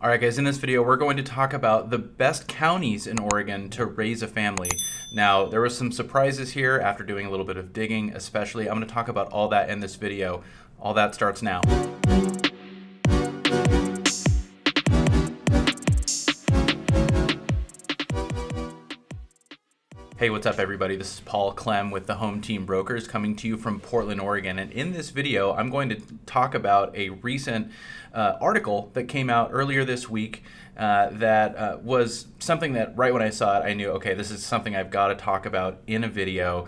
All right, guys, in this video, we're going to talk about the best counties in Oregon to raise a family. Now, there was some surprises here after doing a little bit of digging, especially. I'm going to talk about all that in this video. All that starts now. Hey, what's up everybody? This is Paul Clem with the Home Team Brokers coming to you from Portland, Oregon. And in this video, I'm going to talk about a recent article that came out earlier this week that was something that right when I saw it, I knew, okay, this is something I've got to talk about in a video.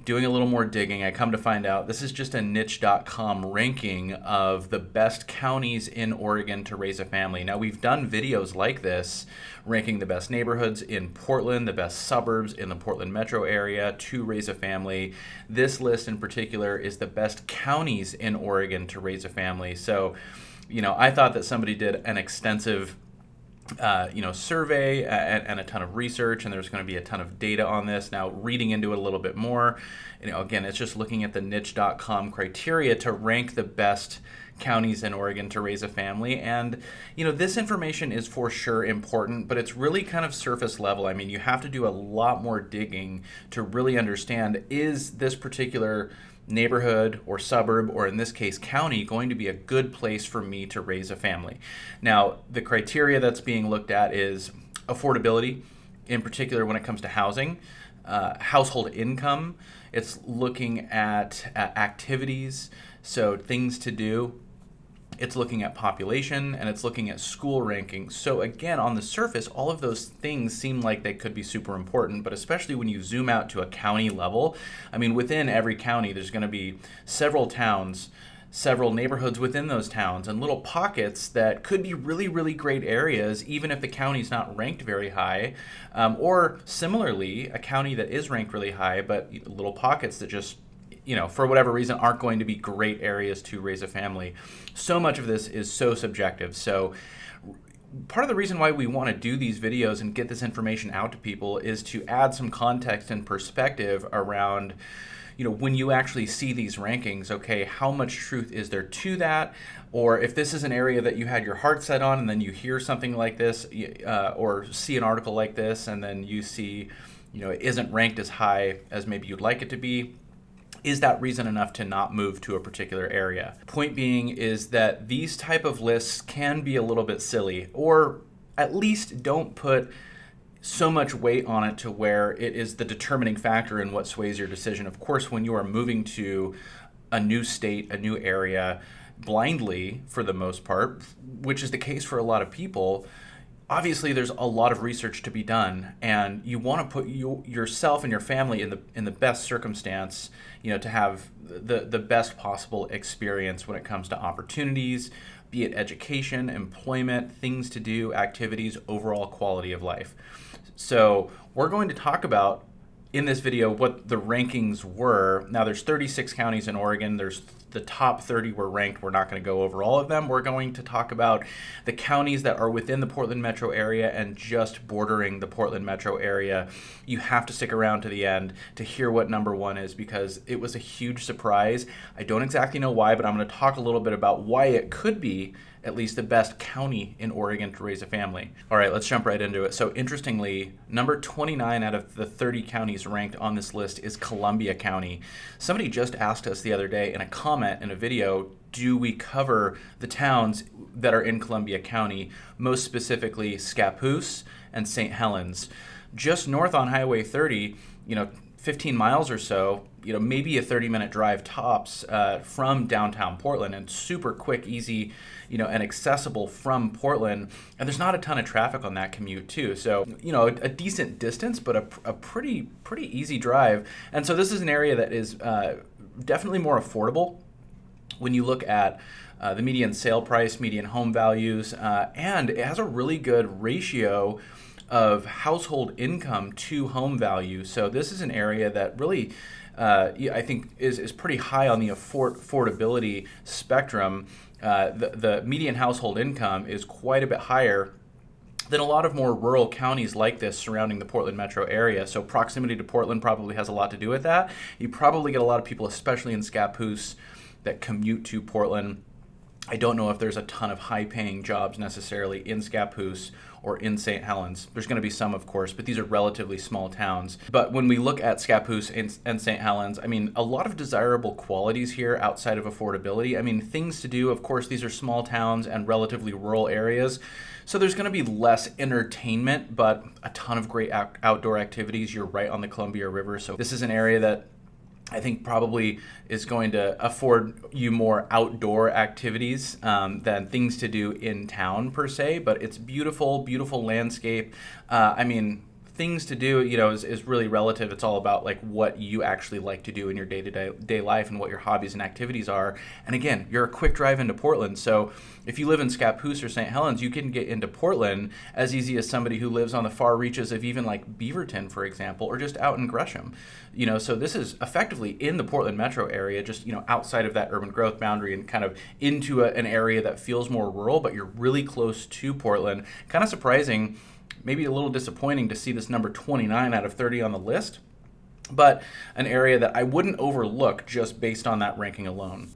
Doing a little more digging, I come to find out this is just a niche.com ranking of the best counties in Oregon to raise a family. Now, we've done videos like this, ranking the best neighborhoods in Portland, the best suburbs in the Portland metro area to raise a family. This list in particular is the best counties in Oregon to raise a family. So, I thought that somebody did an extensive survey and a ton of research, and there's going to be a ton of data on this. Now, reading into it a little bit more, again, it's just looking at the niche.com criteria to rank the best counties in Oregon to raise a family. And, this information is for sure important, but it's really kind of surface level. I mean, you have to do a lot more digging to really understand, is this particular neighborhood or suburb, or in this case county, going to be a good place for me to raise a family? Now, the criteria that's being looked at is affordability, in particular when it comes to housing, household income. It's looking at activities, so things to do. It's looking at population, and it's looking at school rankings. So again, on the surface, all of those things seem like they could be super important, but especially when you zoom out to a county level, I mean, within every county, there's going to be several towns, several neighborhoods within those towns, and little pockets that could be really, really great areas, even if the county's not ranked very high. Or similarly, a county that is ranked really high, but little pockets that just for whatever reason, aren't going to be great areas to raise a family. So much of this is so subjective. So part of the reason why we want to do these videos and get this information out to people is to add some context and perspective around, when you actually see these rankings, okay, how much truth is there to that? Or if this is an area that you had your heart set on and then you hear something like this or see an article like this and then you see, it isn't ranked as high as maybe you'd like it to be, is that reason enough to not move to a particular area? Point being is that these type of lists can be a little bit silly, or at least don't put so much weight on it to where it is the determining factor in what sways your decision. Of course, when you are moving to a new state, a new area, blindly for the most part, which is the case for a lot of people, obviously there's a lot of research to be done, and you want to put yourself and your family in the best circumstance, to have the best possible experience when it comes to opportunities, be it education, employment, things to do, activities, overall quality of life. So we're going to talk about in this video what the rankings were. Now, there's 36 counties in Oregon. There's the top 30 were ranked. We're not going to go over all of them. We're going to talk about the counties that are within the Portland metro area and just bordering the Portland metro area. You have to stick around to the end to hear what number one is, because it was a huge surprise. I don't exactly know why, but I'm going to talk a little bit about why it could be at least the best county in Oregon to raise a family. All right, let's jump right into it. So interestingly, number 29 out of the 30 counties ranked on this list is Columbia County. Somebody just asked us the other day in a comment in a video, do we cover the towns that are in Columbia County, most specifically Scappoose and St. Helens? Just north on Highway 30, 15 miles or so, maybe a 30-minute drive tops from downtown Portland, and super quick, easy, and accessible from Portland. And there's not a ton of traffic on that commute too. So, a decent distance, but a pretty easy drive. And so this is an area that is definitely more affordable when you look at the median sale price, median home values, and it has a really good ratio of household income to home value. So this is an area that really, I think, is pretty high on the affordability spectrum. The median household income is quite a bit higher than a lot of more rural counties like this surrounding the Portland metro area. So proximity to Portland probably has a lot to do with that. You probably get a lot of people, especially in Scappoose, that commute to Portland. I don't know if there's a ton of high-paying jobs necessarily in Scappoose or in St. Helens. There's going to be some, of course, but these are relatively small towns. But when we look at Scappoose and St. Helens, I mean, a lot of desirable qualities here outside of affordability. I mean, things to do, of course, these are small towns and relatively rural areas. So there's going to be less entertainment, but a ton of great outdoor activities. You're right on the Columbia River. So this is an area that I think probably is going to afford you more outdoor activities than things to do in town per se, but it's beautiful, beautiful landscape. I mean, things to do, is really relative. It's all about like what you actually like to do in your day-to-day life and what your hobbies and activities are. And again, you're a quick drive into Portland. So if you live in Scappoose or St. Helens, you can get into Portland as easy as somebody who lives on the far reaches of even like Beaverton, for example, or just out in Gresham. So this is effectively in the Portland metro area, just, outside of that urban growth boundary and kind of into an area that feels more rural, but you're really close to Portland. Kind of surprising, maybe a little disappointing to see this number 29 out of 30 on the list, but an area that I wouldn't overlook just based on that ranking alone.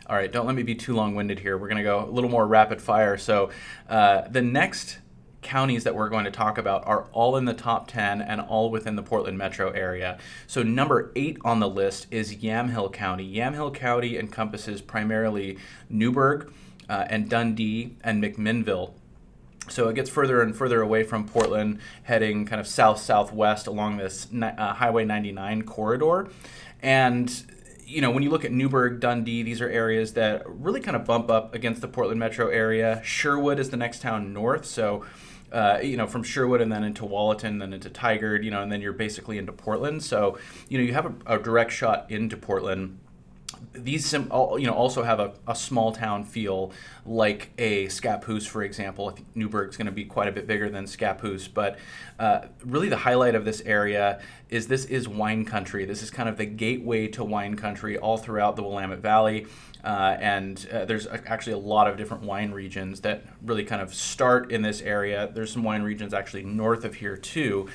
All right, don't let me be too long-winded here. We're going to go a little more rapid fire. So the next counties that we're going to talk about are all in the top 10 and all within the Portland metro area. So number 8 on the list is Yamhill County. Yamhill County encompasses primarily Newburgh and Dundee and McMinnville. So it gets further and further away from Portland, heading kind of south-southwest along this Highway 99 corridor. And when you look at Newburgh, Dundee, these are areas that really kind of bump up against the Portland metro area. Sherwood is the next town north, so from Sherwood and then into Wallaton, then into Tigard, and then you're basically into Portland. So you have a direct shot into Portland. These also have a small town feel, like a Scappoose, for example. I think Newburgh's going to be quite a bit bigger than Scappoose, but really the highlight of this area is this is wine country. This is kind of the gateway to wine country all throughout the Willamette Valley, and there's actually a lot of different wine regions that really kind of start in this area. There's some wine regions actually north of here too,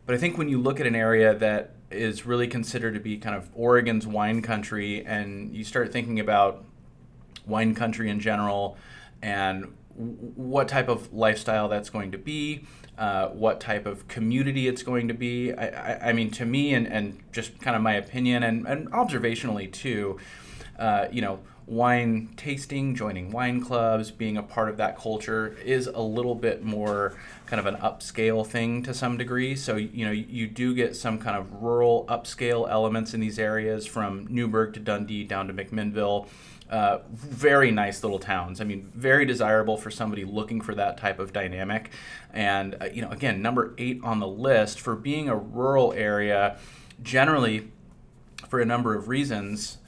but I think when you look at an area that is really considered to be kind of Oregon's wine country, and you start thinking about wine country in general and what type of lifestyle that's going to be, what type of community it's going to be. I mean, to me, and just kind of my opinion and observationally too, wine tasting, joining wine clubs, being a part of that culture is a little bit more kind of an upscale thing to some degree. So, you do get some kind of rural upscale elements in these areas, from Newburgh to Dundee down to McMinnville. Very nice little towns. I mean, very desirable for somebody looking for that type of dynamic. And, again, number 8 on the list for being a rural area, generally for a number of reasons.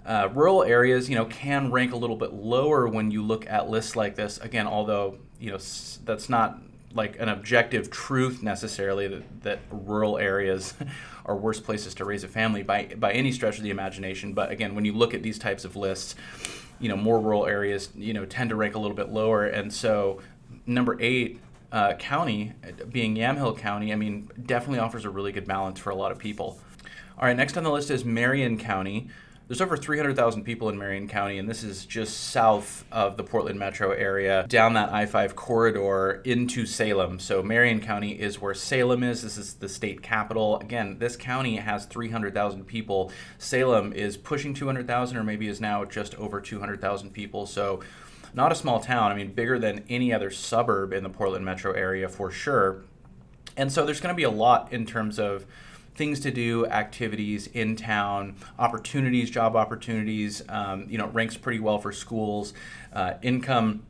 Rural areas, can rank a little bit lower when you look at lists like this. Again, although, that's not like an objective truth necessarily that rural areas are worse places to raise a family by any stretch of the imagination. But again, when you look at these types of lists, more rural areas, tend to rank a little bit lower. And so number 8 county, being Yamhill County, I mean, definitely offers a really good balance for a lot of people. All right, next on the list is Marion County. There's over 300,000 people in Marion County, and this is just south of the Portland metro area, down that I-5 corridor into Salem. So Marion County is where Salem is. This is the state capital. Again, this county has 300,000 people. Salem is pushing 200,000, or maybe is now just over 200,000 people. So not a small town. I mean, bigger than any other suburb in the Portland metro area for sure. And so there's going to be a lot in terms of things to do, activities in town, opportunities, job opportunities. Ranks pretty well for schools. Income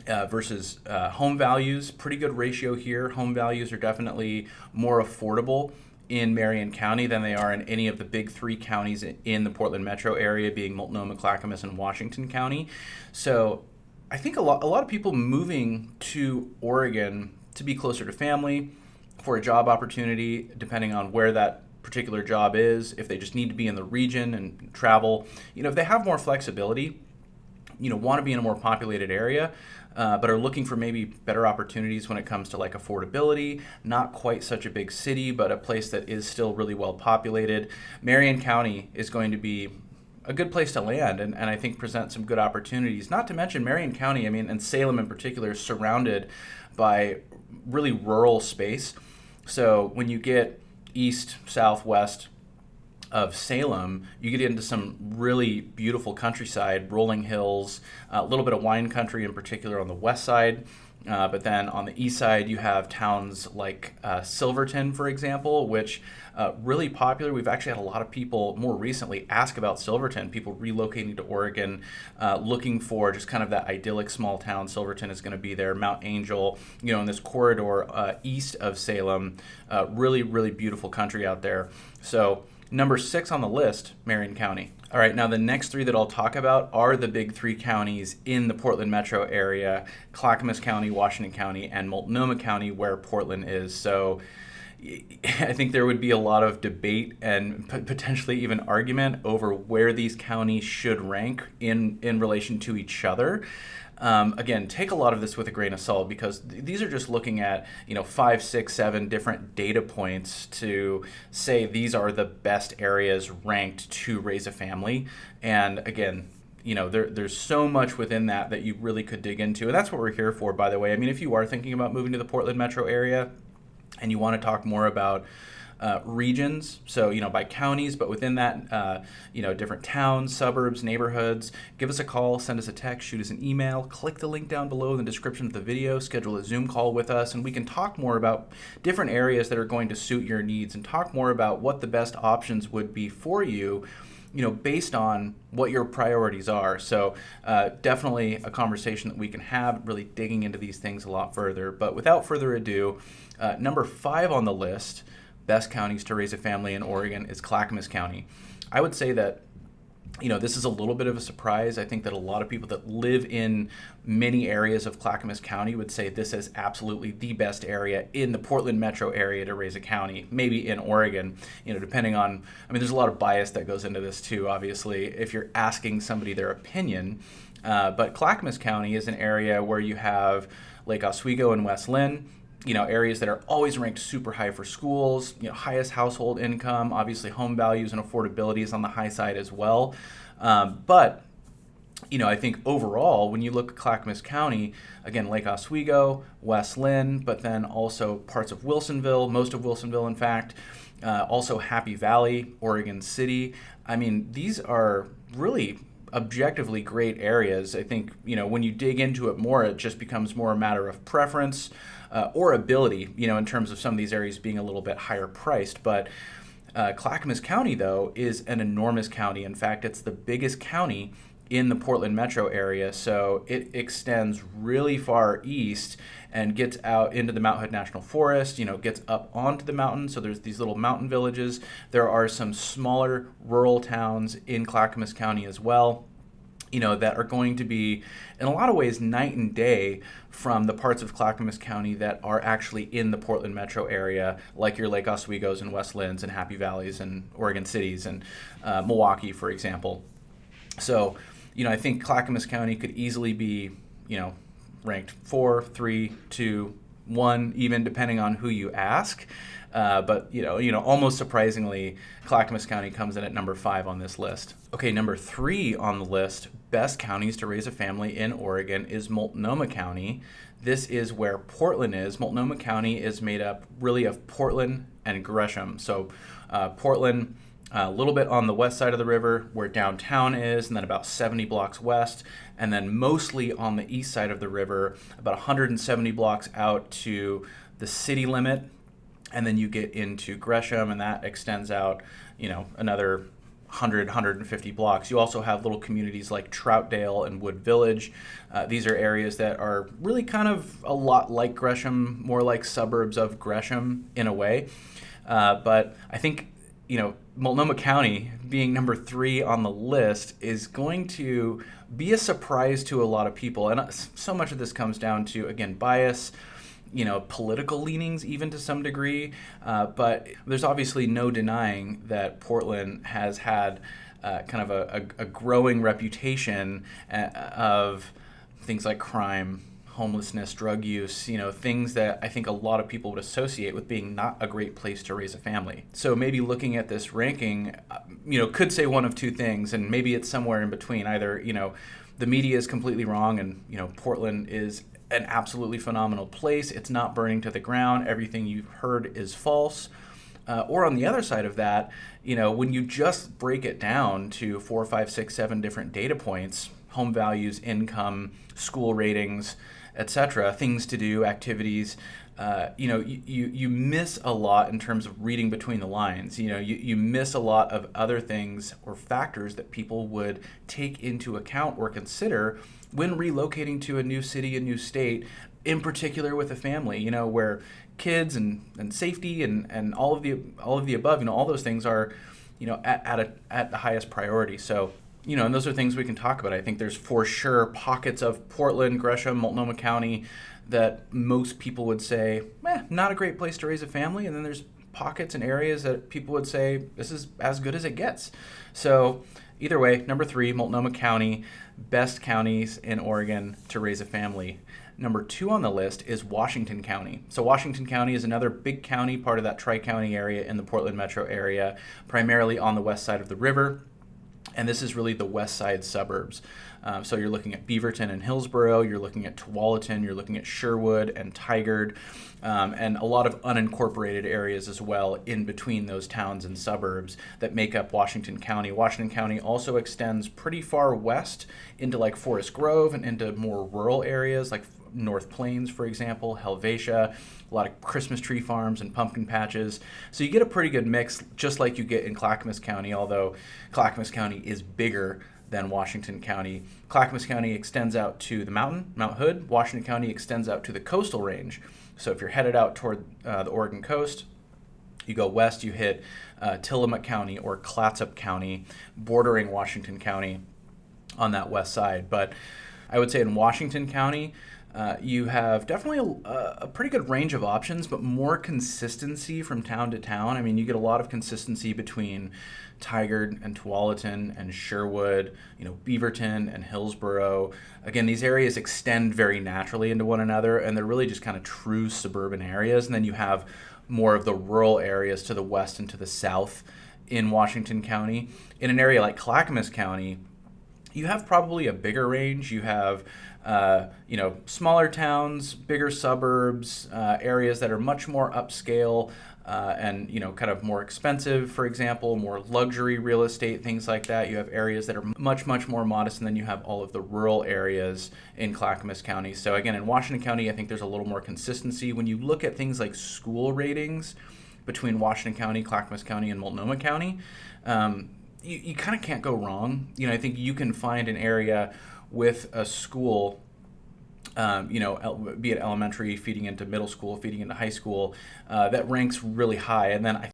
versus home values, pretty good ratio here. Home values are definitely more affordable in Marion County than they are in any of the big 3 counties in the Portland metro area, being Multnomah, Clackamas, and Washington County. So I think a lot of people moving to Oregon to be closer to family, for a job opportunity, depending on where that particular job is, if they just need to be in the region and travel, if they have more flexibility, want to be in a more populated area, but are looking for maybe better opportunities when it comes to like affordability, not quite such a big city, but a place that is still really well populated. Marion County is going to be a good place to land, and I think present some good opportunities. Not to mention Marion County, I mean, and Salem in particular, is surrounded by really rural space. So when you get east, southwest of Salem, you get into some really beautiful countryside, rolling hills, a little bit of wine country in particular on the west side. But then on the east side, you have towns like Silverton, for example, which really popular. We've actually had a lot of people more recently ask about Silverton, people relocating to Oregon, looking for just kind of that idyllic small town. Silverton is going to be there. Mount Angel, in this corridor east of Salem, really, really beautiful country out there. So number 6 on the list, Marion County. All right, now the next 3 that I'll talk about are the big 3 counties in the Portland metro area: Clackamas County, Washington County, and Multnomah County, where Portland is. So I think there would be a lot of debate and potentially even argument over where these counties should rank in relation to each other. Again, take a lot of this with a grain of salt, because these are just looking at 5, 6, 7 different data points to say these are the best areas ranked to raise a family. And again, there's so much within that you really could dig into, and that's what we're here for, by the way. I mean, if you are thinking about moving to the Portland metro area and you want to talk more about regions, so by counties, but within that, different towns, suburbs, neighborhoods, give us a call, send us a text, shoot us an email, click the link down below in the description of the video, schedule a Zoom call with us, and we can talk more about different areas that are going to suit your needs, and talk more about what the best options would be for you, based on what your priorities are. So definitely a conversation that we can have, really digging into these things a lot further. But without further ado, number 5 on the list, best counties to raise a family in Oregon, is Clackamas County. I would say that this is a little bit of a surprise. I think that a lot of people that live in many areas of Clackamas County would say this is absolutely the best area in the Portland metro area to raise a county, maybe in Oregon, depending on, there's a lot of bias that goes into this too, obviously, if you're asking somebody their opinion. But Clackamas County is an area where you have Lake Oswego and West Linn, areas that are always ranked super high for schools, highest household income, obviously home values and affordability is on the high side as well. But I think overall, when you look at Clackamas County, again, Lake Oswego, West Linn, but then also parts of Wilsonville, most of Wilsonville, in fact, also Happy Valley, Oregon City. These are really objectively great areas. I think, when you dig into it more, it just becomes more a matter of preference or ability, in terms of some of these areas being a little bit higher priced. But Clackamas County, though, is an enormous county. In fact, it's the biggest county in the Portland metro area, so it extends really far east and gets out into the Mount Hood National Forest, gets up onto the mountain. So there's these little mountain villages. There are some smaller rural towns in Clackamas County as well, that are going to be, in a lot of ways, night and day from the parts of Clackamas County that are actually in the Portland metro area, like your Lake Oswegos and West Linns and Happy Valleys and Oregon Cities and Milwaukee, for example. So, I think Clackamas County could easily be, ranked 4, 3, 2, 1, even depending on who you ask. But almost surprisingly, Clackamas County comes in at number 5 on this list. Okay, number 3 on the list, best counties to raise a family in Oregon, is Multnomah County. This is where Portland is. Multnomah County is made up really of Portland and Gresham. So Portland, a little bit on the west side of the river where downtown is, and then about 70 blocks west, and then mostly on the east side of the river, about 170 blocks out to the city limit. And then you get into Gresham, and that extends out, another 100, 150 blocks. You also have little communities like Troutdale and Wood Village. These are areas that are really kind of a lot like Gresham, more like suburbs of Gresham in a way. But I think, Multnomah County being number 3 on the list is going to be a surprise to a lot of people. And so much of this comes down to, again, bias, political leanings even to some degree. But there's obviously no denying that Portland has had kind of a growing reputation of things like crime, homelessness, drug use, things that I think a lot of people would associate with being not a great place to raise a family. So maybe looking at this ranking, could say one of two things, and maybe it's somewhere in between. Either, the media is completely wrong and, Portland is an absolutely phenomenal place. It's not burning to the ground. Everything you've heard is false. Or on the other side of that, when you just break it down to 4, 5, 6, 7 different data points, home values, income, school ratings, etc., things to do, activities, you miss a lot in terms of reading between the lines. You miss a lot of other things or factors that people would take into account or consider when relocating to a new city, a new state, in particular with a family, where kids and safety and all of the above, all those things are, at the highest priority. So, and those are things we can talk about. I think there's for sure pockets of Portland, Gresham, Multnomah County that most people would say, not a great place to raise a family. And then there's pockets and areas that people would say, this is as good as it gets. So either way, number 3, Multnomah County, best counties in Oregon to raise a family. Number 2 on the list is Washington County. So Washington County is another big county, part of that Tri-County area in the Portland metro area, primarily on the west side of the river. And this is really the west side suburbs. So you're looking at Beaverton and Hillsborough, you're looking at Tualatin, you're looking at Sherwood and Tigard, and a lot of unincorporated areas as well in between those towns and suburbs that make up Washington County. Washington County also extends pretty far west into like Forest Grove and into more rural areas like North Plains, for example, Helvetia, a lot of Christmas tree farms and pumpkin patches. So you get a pretty good mix, just like you get in Clackamas County, although Clackamas County is bigger than Washington County. Clackamas County extends out to the mountain, Mount Hood. Washington County extends out to the coastal range. So if you're headed out toward the Oregon coast, you go west, you hit Tillamook County or Clatsop County, bordering Washington County on that west side. But I would say in Washington County, you have definitely a pretty good range of options, but more consistency from town to town. I mean, you get a lot of consistency between Tigard and Tualatin and Sherwood, Beaverton and Hillsborough. Again, these areas extend very naturally into one another, and they're really just kind of true suburban areas. And then you have more of the rural areas to the west and to the south in Washington County. In an area like Clackamas County, you have probably a bigger range. You have smaller towns, bigger suburbs, areas that are much more upscale and, kind of more expensive, for example, more luxury real estate, things like that. You have areas that are much, much more modest, and then you have all of the rural areas in Clackamas County. So again, in Washington County, I think there's a little more consistency. When you look at things like school ratings between Washington County, Clackamas County, and Multnomah County, you kind of can't go wrong. I think you can find an area with a school, be it elementary, feeding into middle school, feeding into high school, that ranks really high. And then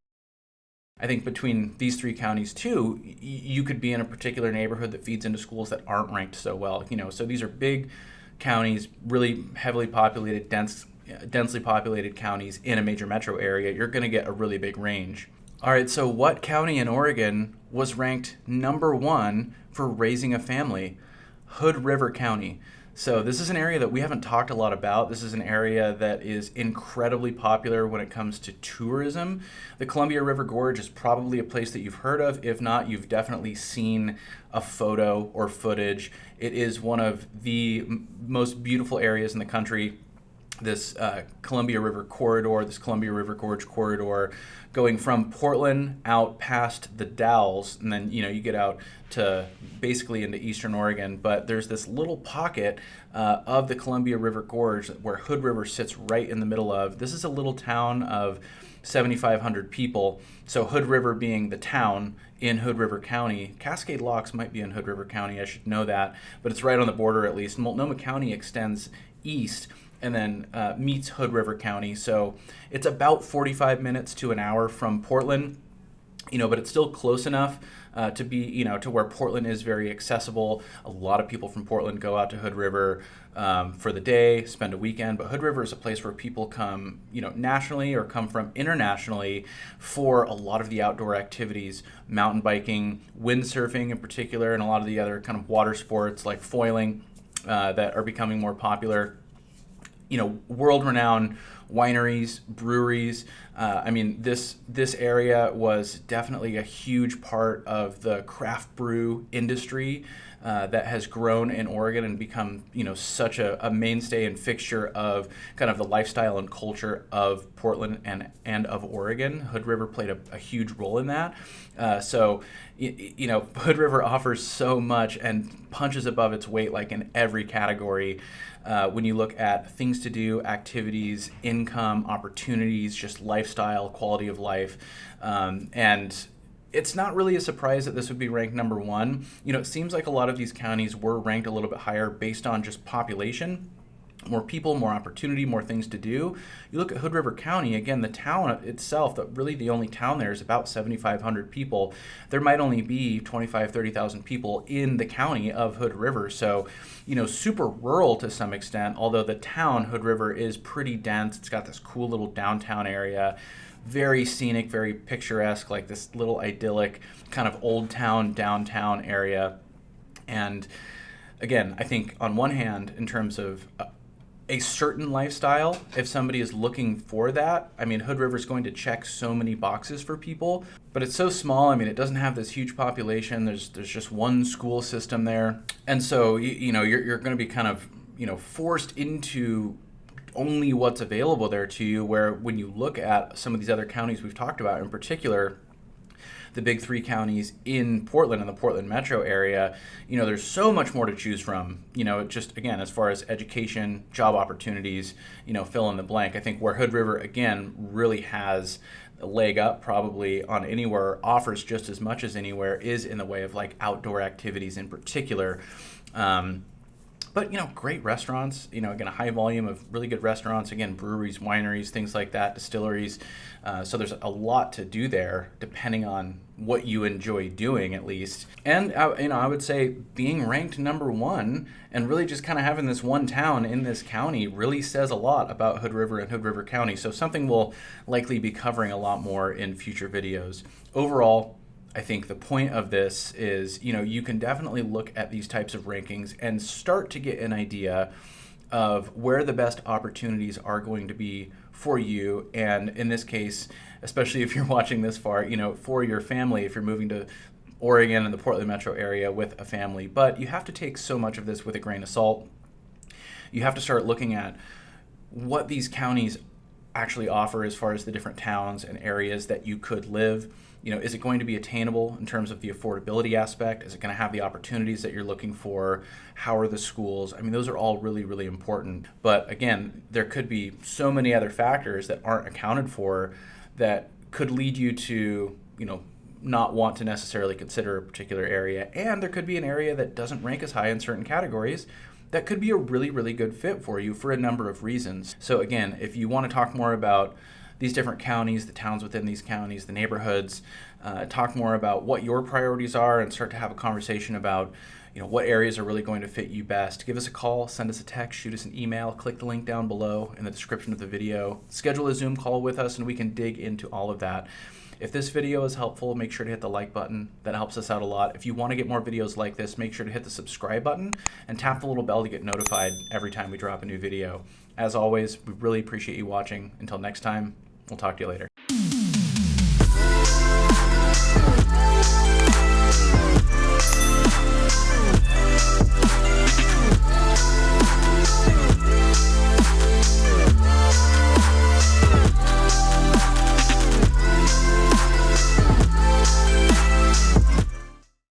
I think between these 3 counties too, you could be in a particular neighborhood that feeds into schools that aren't ranked so well. So these are big counties, really heavily populated, densely populated counties in a major metro area. You're going to get a really big range. All right, so what county in Oregon was ranked number 1 for raising a family? Hood River County. So this is an area that we haven't talked a lot about. This is an area that is incredibly popular when it comes to tourism. The Columbia River Gorge is probably a place that you've heard of. If not, you've definitely seen a photo or footage. It is one of the most beautiful areas in the country. This Columbia River corridor, this Columbia River Gorge corridor, going from Portland out past the Dalles, and then you get out to basically into eastern Oregon. But there's this little pocket of the Columbia River Gorge where Hood River sits right in the middle of. This is a little town of 7,500 people. So Hood River being the town in Hood River County. Cascade Locks might be in Hood River County, I should know that, but it's right on the border at least. Multnomah County extends east and then meets Hood River County. So it's about 45 minutes to an hour from Portland, but it's still close enough to be, to where Portland is very accessible. A lot of people from Portland go out to Hood River for the day, spend a weekend, but Hood River is a place where people come, nationally or come from internationally for a lot of the outdoor activities, mountain biking, windsurfing in particular, and a lot of the other kind of water sports like foiling that are becoming more popular. world-renowned wineries, breweries. I mean, this area was definitely a huge part of the craft brew industry that has grown in Oregon and become, such a mainstay and fixture of kind of the lifestyle and culture of Portland and of Oregon. Hood River played a huge role in that. So Hood River offers so much and punches above its weight, like in every category. When you look at things to do, activities, income, opportunities, just lifestyle, quality of life, and it's not really a surprise that this would be ranked number one. It seems like a lot of these counties were ranked a little bit higher based on just population. More people, more opportunity, more things to do. You look at Hood River County, again, the town itself, really the only town there is about 7,500 people. There might only be 25,000, 30,000 people in the county of Hood River. So, super rural to some extent, although the town, Hood River, is pretty dense. It's got this cool little downtown area. Very scenic, very picturesque, like this little idyllic kind of old town, downtown area. And again, I think on one hand, in terms of a certain lifestyle, if somebody is looking for that, I mean, Hood River is going to check so many boxes for people, but it's so small. I mean, it doesn't have this huge population. There's just one school system there. And so, you're going to be kind of, forced into only what's available there to you, where when you look at some of these other counties we've talked about, in particular, the big three counties in Portland and the Portland metro area, there's so much more to choose from, just again, as far as education, job opportunities, fill in the blank. I think where Hood River, again, really has a leg up probably on anywhere, offers just as much as anywhere, is in the way of like outdoor activities in particular. But, great restaurants, again, a high volume of really good restaurants, again, breweries, wineries, things like that, distilleries. So there's a lot to do there, depending on what you enjoy doing, at least. And, I would say being ranked number one and really just kind of having this one town in this county really says a lot about Hood River and Hood River County. So something we'll likely be covering a lot more in future videos. Overall, I think the point of this is, you can definitely look at these types of rankings and start to get an idea of where the best opportunities are going to be for you. And in this case, especially if you're watching this far, for your family, if you're moving to Oregon and the Portland metro area with a family. But you have to take so much of this with a grain of salt. You have to start looking at what these counties actually offer as far as the different towns and areas that you could live. Is it going to be attainable in terms of the affordability aspect? Is it going to have the opportunities that you're looking for? How are the schools? I mean, those are all really, really important. But again, there could be so many other factors that aren't accounted for that could lead you to, not want to necessarily consider a particular area. And there could be an area that doesn't rank as high in certain categories that could be a really, really good fit for you for a number of reasons. So again, if you want to talk more about these different counties, the towns within these counties, the neighborhoods, talk more about what your priorities are and start to have a conversation about what areas are really going to fit you best. Give us a call, send us a text, shoot us an email, click the link down below in the description of the video, schedule a Zoom call with us and we can dig into all of that. If this video is helpful, make sure to hit the like button. That helps us out a lot. If you want to get more videos like this, make sure to hit the subscribe button and tap the little bell to get notified every time we drop a new video. As always, we really appreciate you watching. Until next time, we'll talk to you later.